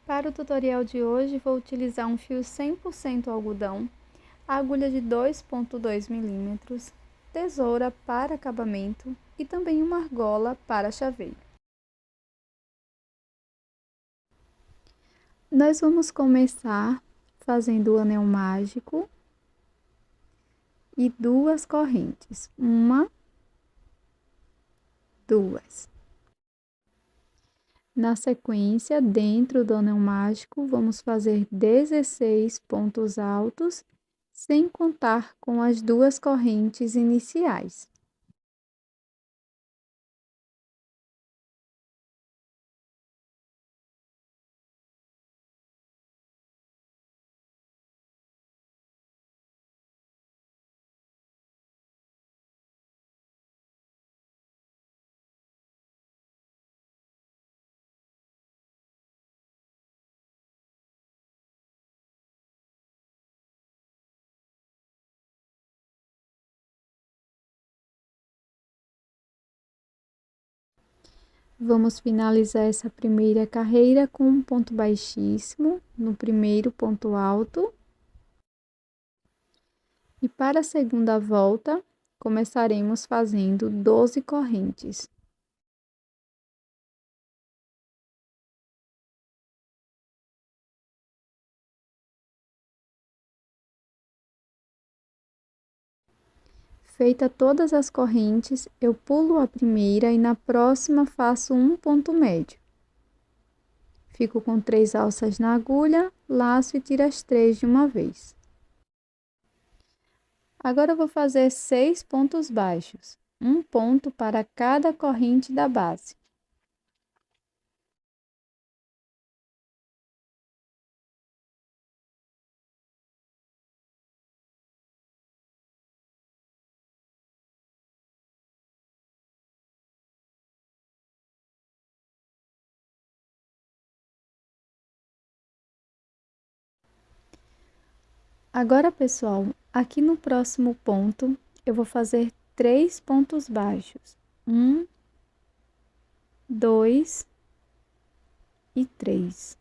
Para o tutorial de hoje, vou utilizar um fio 100% algodão, agulha de 2,2 mm, tesoura para acabamento e também uma argola para chaveiro. Nós vamos começar fazendo o anel mágico e 2 correntes, 1, 2. Na sequência, dentro do anel mágico, vamos fazer 16 pontos altos, sem contar com as 2 correntes iniciais. Vamos finalizar essa primeira carreira com um ponto baixíssimo no primeiro ponto alto. E para a segunda volta, começaremos fazendo 12 correntes. Feita todas as correntes, eu pulo a primeira e na próxima faço um ponto médio. Fico com 3 alças na agulha, laço e tiro as 3 de uma vez. Agora eu vou fazer 6 pontos baixos, um ponto para cada corrente da base. Agora, pessoal, aqui no próximo ponto, eu vou fazer 3 pontos baixos. 1, 2 e 3.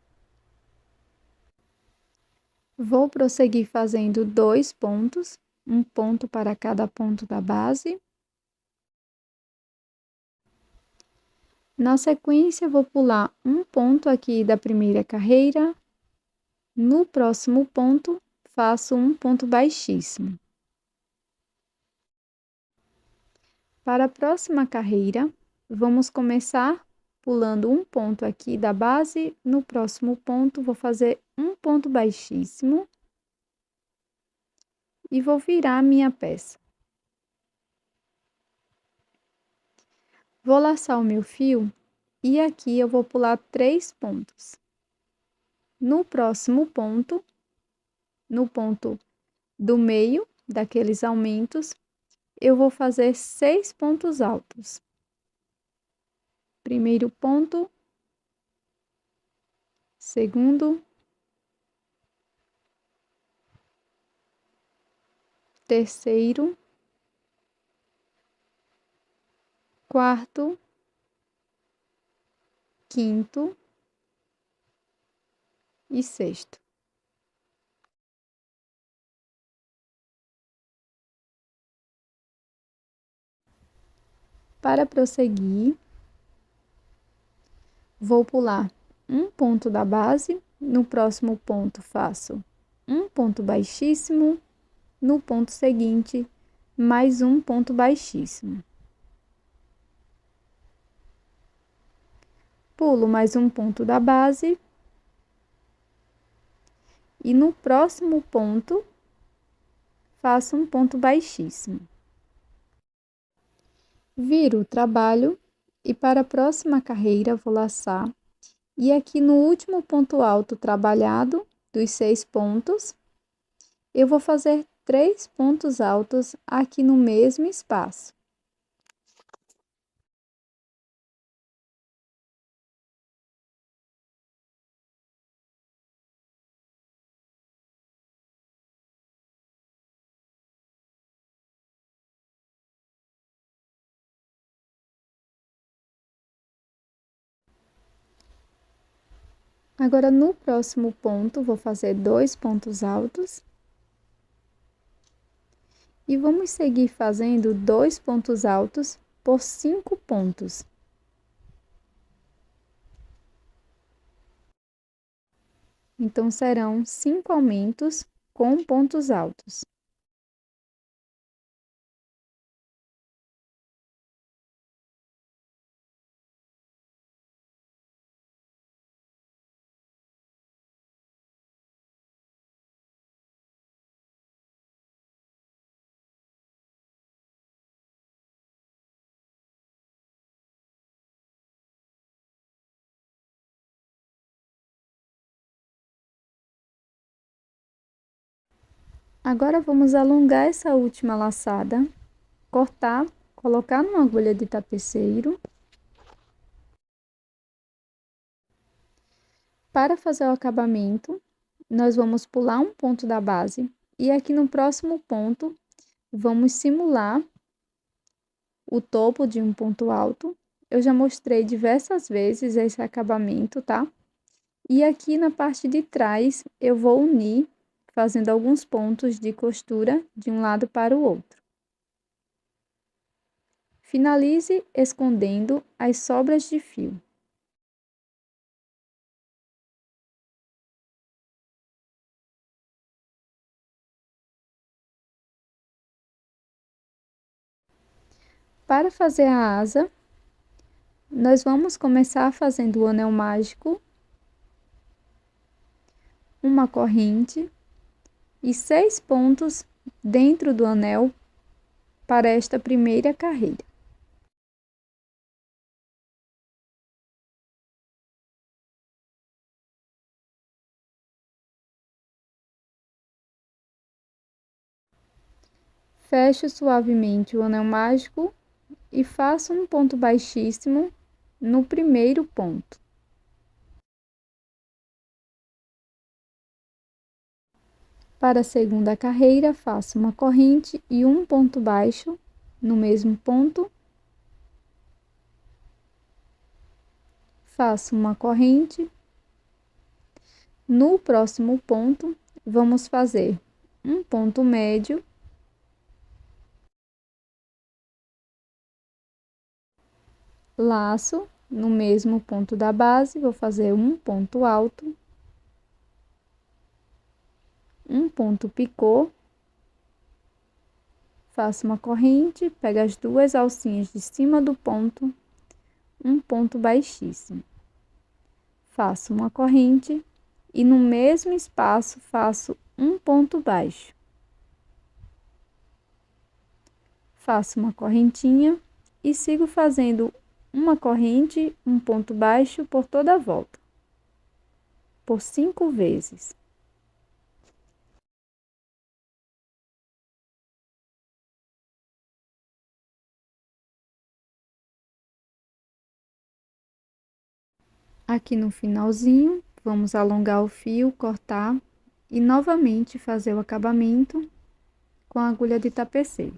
Vou prosseguir fazendo 2 pontos, um ponto para cada ponto da base. Na sequência, vou pular um ponto aqui da primeira carreira. No próximo ponto, faço um ponto baixíssimo. Para a próxima carreira, vamos começar pulando um ponto aqui da base. No próximo ponto, vou fazer um ponto baixíssimo e vou virar a minha peça. Vou laçar o meu fio e aqui eu vou pular 3 pontos. No próximo ponto, no ponto do meio daqueles aumentos, eu vou fazer 6 pontos altos. Primeiro ponto, segundo, terceiro, quarto, quinto e sexto. Para prosseguir, vou pular um ponto da base, no próximo ponto faço um ponto baixíssimo, no ponto seguinte, mais um ponto baixíssimo. Pulo mais um ponto da base e no próximo ponto faço um ponto baixíssimo. Viro o trabalho e para a próxima carreira vou laçar. E aqui no último ponto alto trabalhado, dos 6 pontos, eu vou fazer 3 pontos altos aqui no mesmo espaço. Agora, no próximo ponto, vou fazer 2 pontos altos. E vamos seguir fazendo 2 pontos altos por 5 pontos. Então, serão 5 aumentos com pontos altos. Agora, vamos alongar essa última laçada, cortar, colocar numa agulha de tapeceiro. Para fazer o acabamento, nós vamos pular um ponto da base e aqui no próximo ponto, vamos simular o topo de um ponto alto. Eu já mostrei diversas vezes esse acabamento, tá? E aqui na parte de trás, eu vou unir, fazendo alguns pontos de costura de um lado para o outro. Finalize escondendo as sobras de fio. Para fazer a asa, nós vamos começar fazendo o anel mágico, uma corrente e 6 pontos dentro do anel para esta primeira carreira. Fecho suavemente o anel mágico e faço um ponto baixíssimo no primeiro ponto. Para a segunda carreira, faço uma corrente e um ponto baixo no mesmo ponto. Faço uma corrente. No próximo ponto, vamos fazer um ponto médio. Laço no mesmo ponto da base, vou fazer um ponto alto, um ponto picô, faço uma corrente, pego as 2 alcinhas de cima do ponto, um ponto baixíssimo. Faço uma corrente e no mesmo espaço faço um ponto baixo. Faço uma correntinha e sigo fazendo uma corrente, um ponto baixo por toda a volta, por 5 vezes. Aqui no finalzinho, vamos alongar o fio, cortar e novamente fazer o acabamento com a agulha de tapeceiro.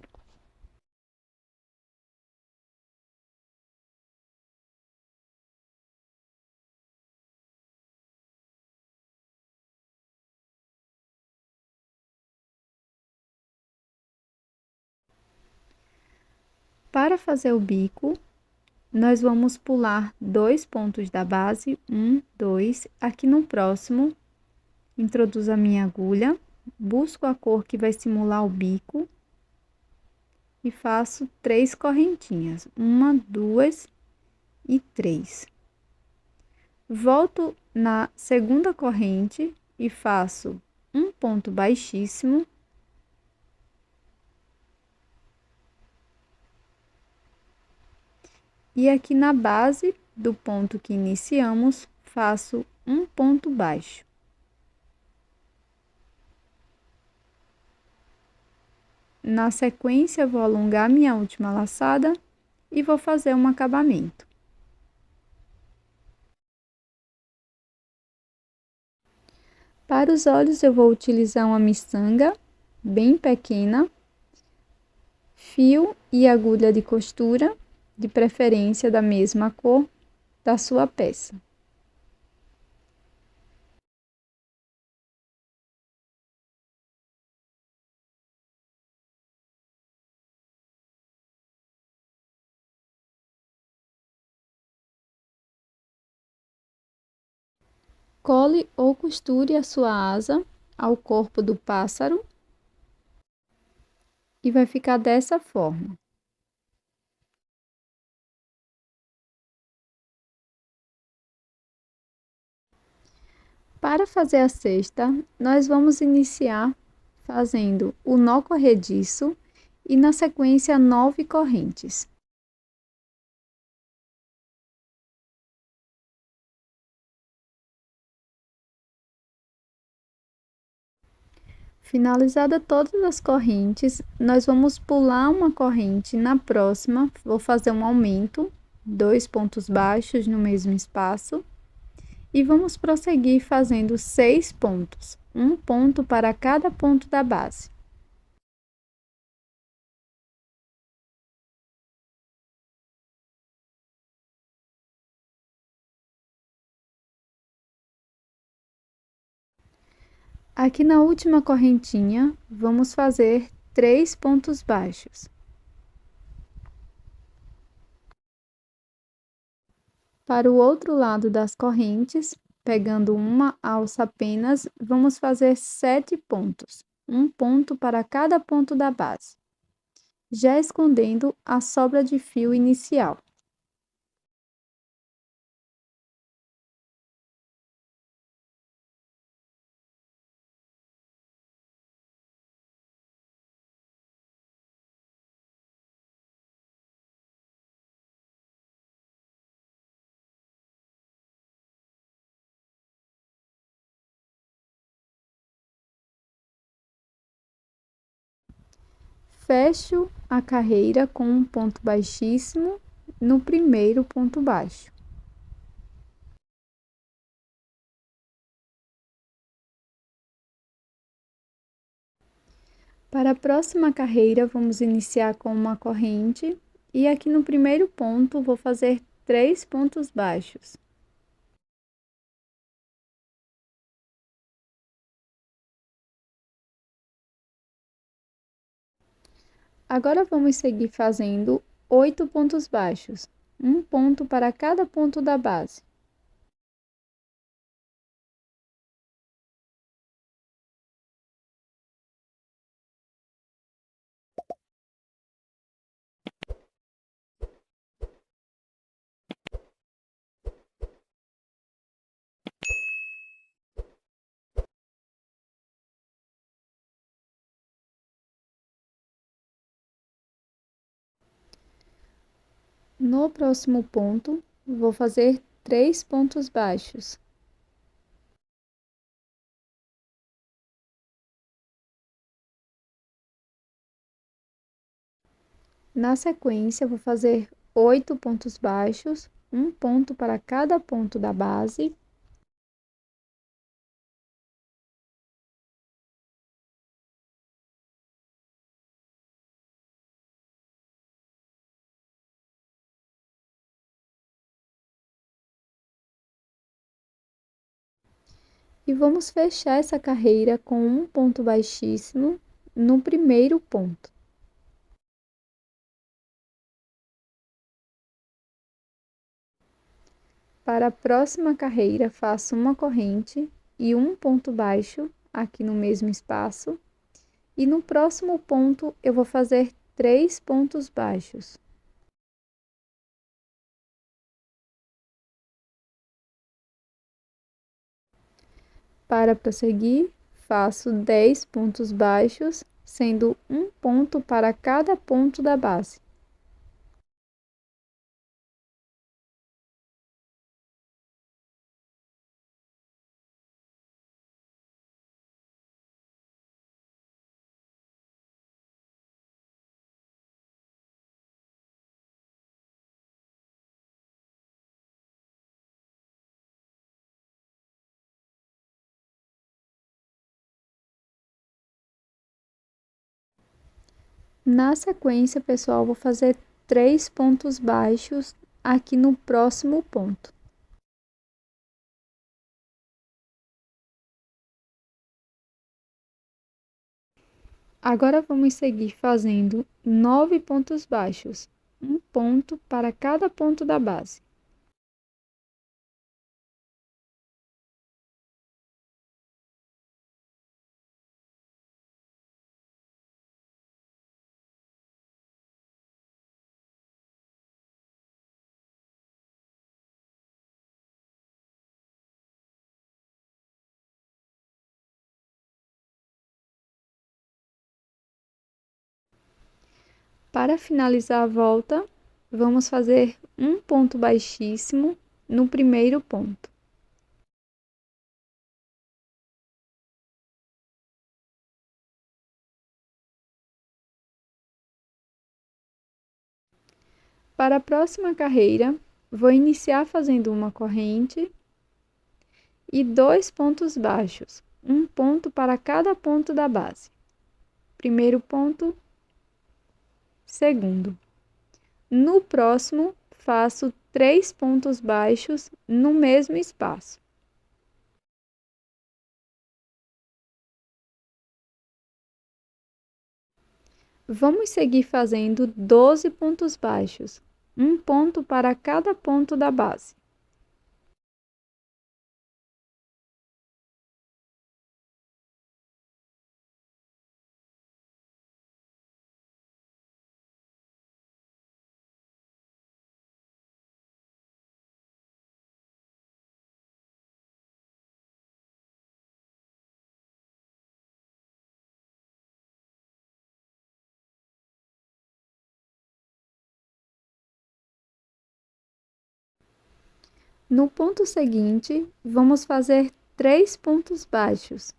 Para fazer o bico, nós vamos pular 2 pontos da base, 1, 2, aqui no próximo, introduzo a minha agulha, busco a cor que vai simular o bico e faço 3 correntinhas, 1, 2 e 3. Volto na segunda corrente e faço um ponto baixíssimo. E aqui na base do ponto que iniciamos, faço um ponto baixo. Na sequência, vou alongar minha última laçada e vou fazer um acabamento. Para os olhos, eu vou utilizar uma miçanga bem pequena, fio e agulha de costura, de preferência da mesma cor da sua peça. Cole ou costure a sua asa ao corpo do pássaro e vai ficar dessa forma. Para fazer a cesta, nós vamos iniciar fazendo o nó corrediço e na sequência 9 correntes. Finalizada todas as correntes, nós vamos pular uma corrente na próxima, vou fazer um aumento, 2 pontos baixos no mesmo espaço, e vamos prosseguir fazendo 6 pontos, um ponto para cada ponto da base. Aqui na última correntinha, vamos fazer 3 pontos baixos. Para o outro lado das correntes, pegando uma alça apenas, vamos fazer 7 pontos, um ponto para cada ponto da base, já escondendo a sobra de fio inicial. Fecho a carreira com um ponto baixíssimo no primeiro ponto baixo. Para a próxima carreira, vamos iniciar com uma corrente e aqui no primeiro ponto vou fazer 3 pontos baixos. Agora vamos seguir fazendo 8 pontos baixos, um ponto para cada ponto da base. No próximo ponto, vou fazer 3 pontos baixos. Na sequência, vou fazer 8 pontos baixos, um ponto para cada ponto da base. E vamos fechar essa carreira com um ponto baixíssimo no primeiro ponto. Para a próxima carreira, faço uma corrente e um ponto baixo aqui no mesmo espaço. E no próximo ponto, eu vou fazer 3 pontos baixos. Para prosseguir, faço 10 pontos baixos, sendo um ponto para cada ponto da base. Na sequência, pessoal, vou fazer 3 pontos baixos aqui no próximo ponto. Agora, vamos seguir fazendo 9 pontos baixos, um ponto para cada ponto da base. Para finalizar a volta, vamos fazer um ponto baixíssimo no primeiro ponto. Para a próxima carreira, vou iniciar fazendo uma corrente e 2 pontos baixos, um ponto para cada ponto da base. Primeiro ponto, segundo. No próximo, faço 3 pontos baixos no mesmo espaço. Vamos seguir fazendo 12 pontos baixos, um ponto para cada ponto da base. No ponto seguinte, vamos fazer 3 pontos baixos.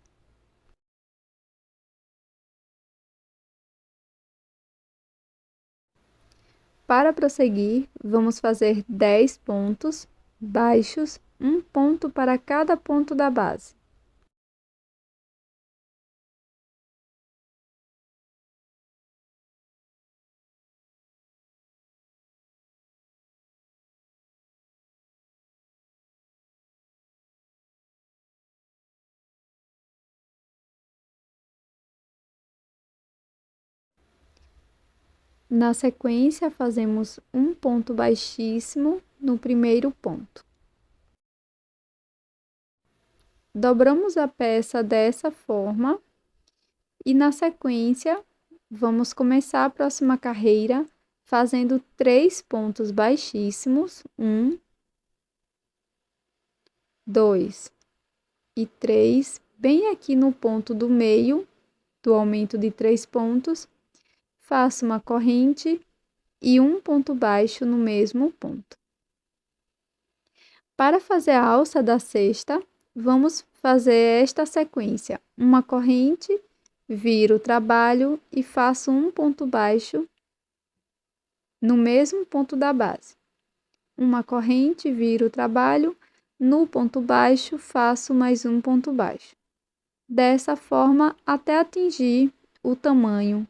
Para prosseguir, vamos fazer 10 pontos baixos, um ponto para cada ponto da base. Na sequência, fazemos um ponto baixíssimo no primeiro ponto. Dobramos a peça dessa forma e, na sequência, vamos começar a próxima carreira fazendo 3 pontos baixíssimos, 1, 2 e 3, bem aqui no ponto do meio do aumento de 3 pontos, faço uma corrente e um ponto baixo no mesmo ponto. Para fazer a alça da cesta, vamos fazer esta sequência: uma corrente, viro o trabalho e faço um ponto baixo no mesmo ponto da base. Uma corrente, viro o trabalho, no ponto baixo faço mais um ponto baixo. Dessa forma até atingir o tamanho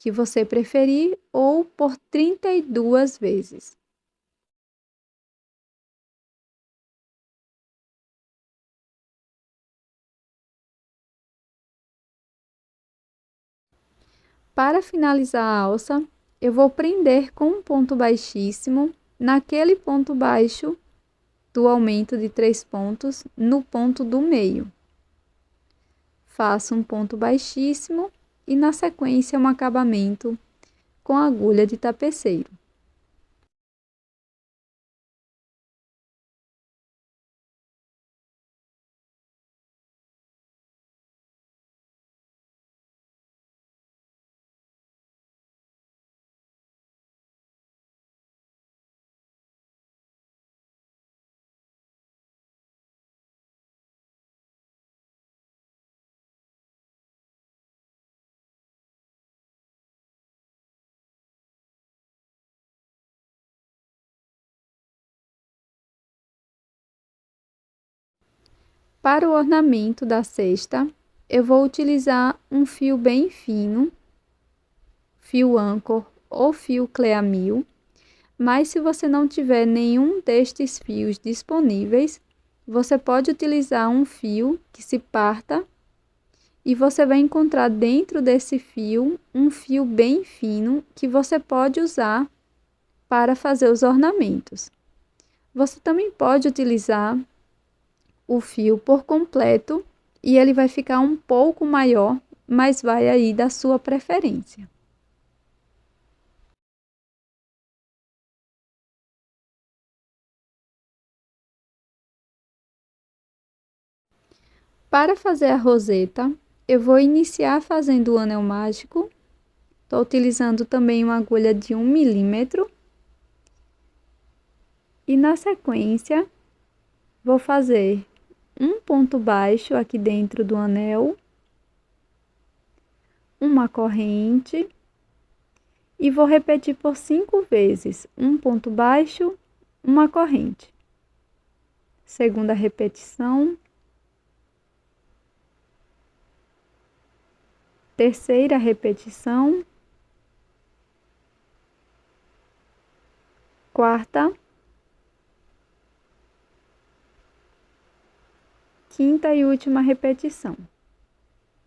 que você preferir ou por 32 vezes. Para finalizar a alça, eu vou prender com um ponto baixíssimo naquele ponto baixo do aumento de 3 pontos no ponto do meio. Faço um ponto baixíssimo e, na sequência, um acabamento com agulha de tapeceiro. Para o ornamento da cesta, eu vou utilizar um fio bem fino, fio Anchor ou fio Cleamil, mas se você não tiver nenhum destes fios disponíveis, você pode utilizar um fio que se parta e você vai encontrar dentro desse fio um fio bem fino que você pode usar para fazer os ornamentos. Você também pode utilizar o fio por completo e ele vai ficar um pouco maior, mas vai aí da sua preferência. Para fazer a roseta, eu vou iniciar fazendo o anel mágico Estou utilizando também uma agulha de 1 milímetro. E na sequência, vou fazer um ponto baixo aqui dentro do anel, uma corrente, e vou repetir por 5 vezes, um ponto baixo, uma corrente. Segunda repetição. Terceira repetição. Quarta. Quinta e última repetição.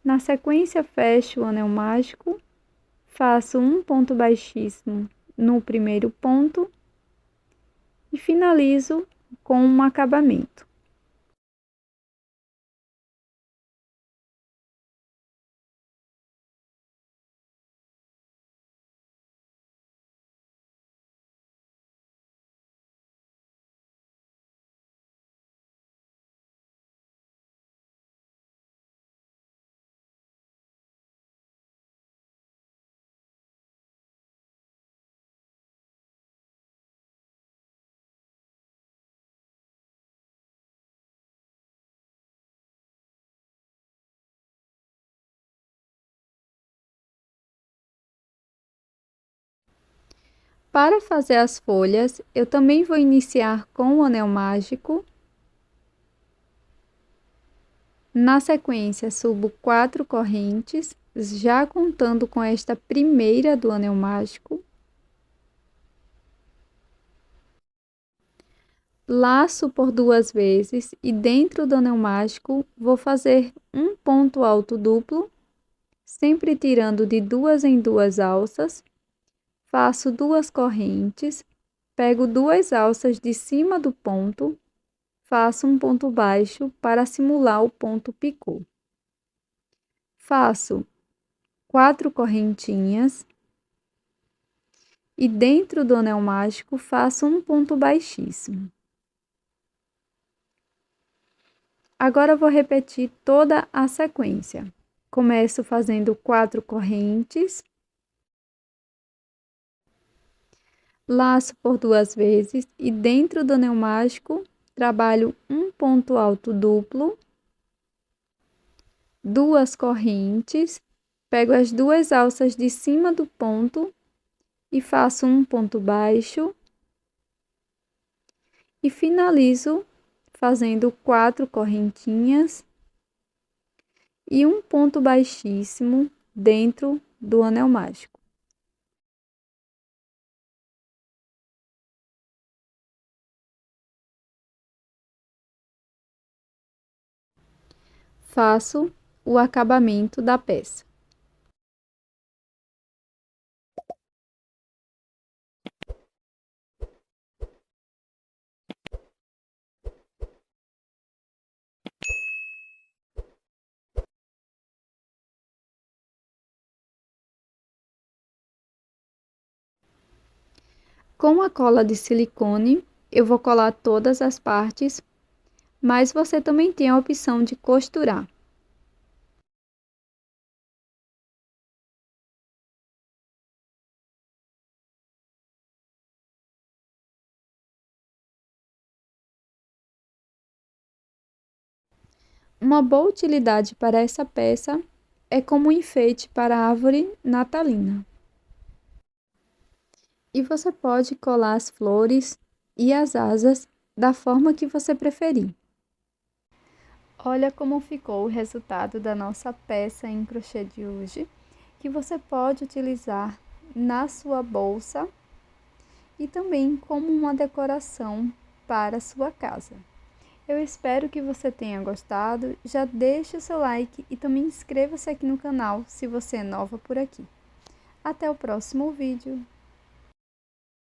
Na sequência, fecho o anel mágico, faço um ponto baixíssimo no primeiro ponto e finalizo com um acabamento. Para fazer as folhas, eu também vou iniciar com o anel mágico. Na sequência, subo 4 correntes, já contando com esta primeira do anel mágico. Laço por 2 vezes e dentro do anel mágico vou fazer um ponto alto duplo, sempre tirando de 2 em 2 alças. Faço 2 correntes, pego 2 alças de cima do ponto, faço um ponto baixo para simular o ponto picô. Faço 4 correntinhas e dentro do anel mágico faço um ponto baixíssimo. Agora vou repetir toda a sequência. Começo fazendo 4 correntes, laço por 2 vezes e dentro do anel mágico trabalho um ponto alto duplo, 2 correntes, pego as 2 alças de cima do ponto e faço um ponto baixo e finalizo fazendo 4 correntinhas e um ponto baixíssimo dentro do anel mágico. Faço o acabamento da peça. Com a cola de silicone, eu vou colar todas as partes, mas você também tem a opção de costurar. Uma boa utilidade para essa peça é como enfeite para a árvore natalina. E você pode colar as flores e as asas da forma que você preferir. Olha como ficou o resultado da nossa peça em crochê de hoje, que você pode utilizar na sua bolsa e também como uma decoração para a sua casa. Eu espero que você tenha gostado, já deixe o seu like e também inscreva-se aqui no canal se você é nova por aqui. Até o próximo vídeo!